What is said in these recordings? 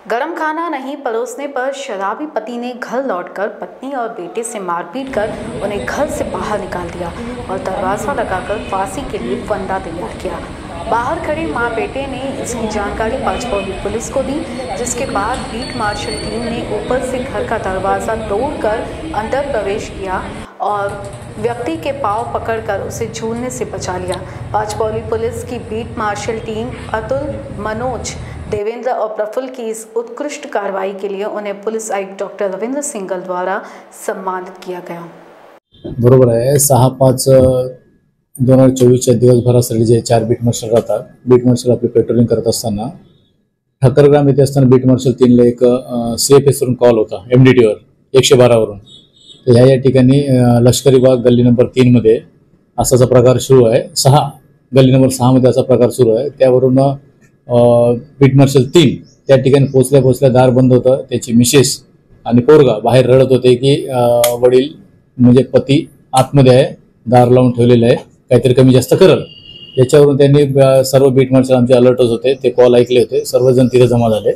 गरम खाना नहीं परोसने पर शराबी पति ने घर लौटकर पत्नी और बेटे से मारपीट कर उन्हें घर से बाहर निकाल दिया और दरवाजा लगाकर फांसी के लिए फंदा तैयार किया। बाहर खड़े मां बेटे ने इसकी जानकारी पाचपौली पुलिस को दी, जिसके बाद बीट मार्शल टीम ने ऊपर से घर का दरवाज़ा तोड़कर अंदर प्रवेश किया और व्यक्ति के पांव पकड़कर उसे झूलने से बचा लिया। पाचपौली पुलिस की beat marshal team Atul, Manoj, Devendra और प्रफुल्ल की इस उत्कृष्ट कार्रवाई के लिए उन्हें पुलिस आयुक्त डॉक्टर रविंद्र सिंगल द्वारा सम्मानित किया गया। बरोबर आहे। 6/5/2024 दिवसभरासाठी जे 4 बीट मार्शल राहतात, बीट मार्शल आपली पेट्रोलिंग करत असताना ठाकरग्राम येथे असताना बीट मार्शल 3 ला एक CFS वरून कॉल होता MDT वर 112 वरून। तर ह्या ठिकाणी लष्करी बाग गल्ली नंबर 3 मध्ये असाचा प्रकार सुरू आहे। 6 गल्ली नंबर 6 मध्ये असा प्रकार सुरू आहे। त्यावरून बीट मार्शल 3 त्या ठिकाणी पोहोचल्या दार बंद होतं। त्याची मिसेस आणि पोरगा बाहेर रडत होते की वडील म्हणजे पती आतमध्ये आहे, दार लावून ठेवलेलं आहे, काहीतरी कमी जास्त करल। याच्यावरून त्यांनी सर्व बीट मार्शल आमचे अलर्टच होते, ते कॉल ऐकले होते, सर्वजण तिथे जमा झाले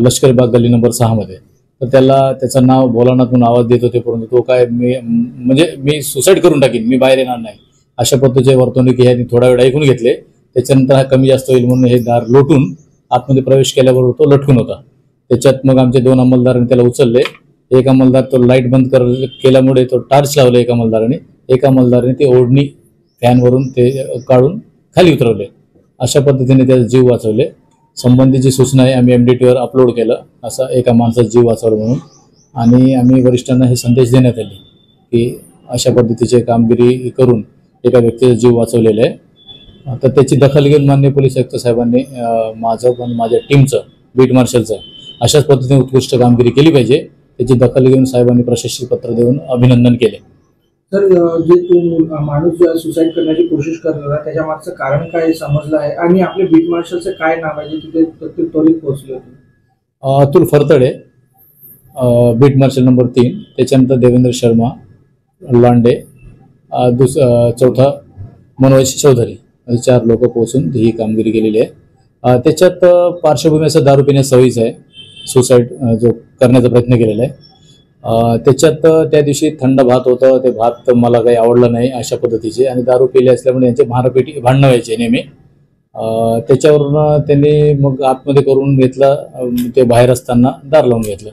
लष्करी बाग गल्ली नंबर 6 मध्ये। तर त्याचं नाव भोलानाथ म्हणून आवाज देत होते, परंतु तो काय मी सुसाईड करून टाकीन, मी बाहेर येणार नाही अशा पद्धतीचे वर्तवणूक यांनी थोडा वेळ ऐकून घेतले। त्याच्यानंतर हा कमी जास्त होईल म्हणून हे दार लोटून आतमध्ये प्रवेश केल्याबरोबर तो लटकून होता। त्याच्यात मग आमचे 2 अंमलदारांनी त्याला उचलले। एक अंमलदार तो लाईट बंद केल्यामुळे तो टार्च लावला एक अंमलदाराने, एक अंमलदाराने ती ओढणी फॅनवरून ते काढून खाली उतरवले। अशा पद्धतीने त्याचा जीव वाचवले। संबंधीची सूचना आहे आम्ही MDT वर अपलोड केलं, असा एका माणसाचा जीव वाचवला म्हणून। आणि आम्ही वरिष्ठांना हे संदेश देण्यात आले की अशा पद्धतीची कामगिरी करून एका व्यक्तीचा जीव वाचवलेला आहे। तर त्याची दखल घेऊन माननीय पोलीस आयुक्त साहेबांनी माझं पण माझ्या टीमचं बीट मार्शलचं अशाच पद्धतीने उत्कृष्ट कामगिरी केली पाहिजे, त्याची दखल घेऊन साहेबांनी प्रशस्ती पत्र देऊन अभिनंदन केले। सर, जे तो माणूस जो सुसाईड करण्याची कोशिश करत त्याच्या मागचं कारण काय समजलं आहे आणि आपले बीट मार्शलचं काय नाव आहे जे तिथे त्वरित पोहोचले होते? Atul Phartade, beat marshal number 3, त्याच्यानंतर देवेंद्र शर्मा लांडे, चौथा मनोज चौधरी, 4 लोक पोहोचून ही कामगिरी केलेली आहे। त्याच्यात पार्श्वभूमी असं दारू पिण्याची सवयीच आहे, सुसाईड जो करण्याचा प्रयत्न केलेला आहे। त्याच्यात त्या दिवशी थंड भात होतं, ते भात मला काही आवडलं नाही अशा पद्धतीचे, आणि दारू पिले असल्यामुळे यांचे भांडणं व्हायचे नेहमी। त्याच्यावरून त्यांनी मग आतमध्ये करून घेतलं, ते बाहेर असताना दार लावून घेतलं।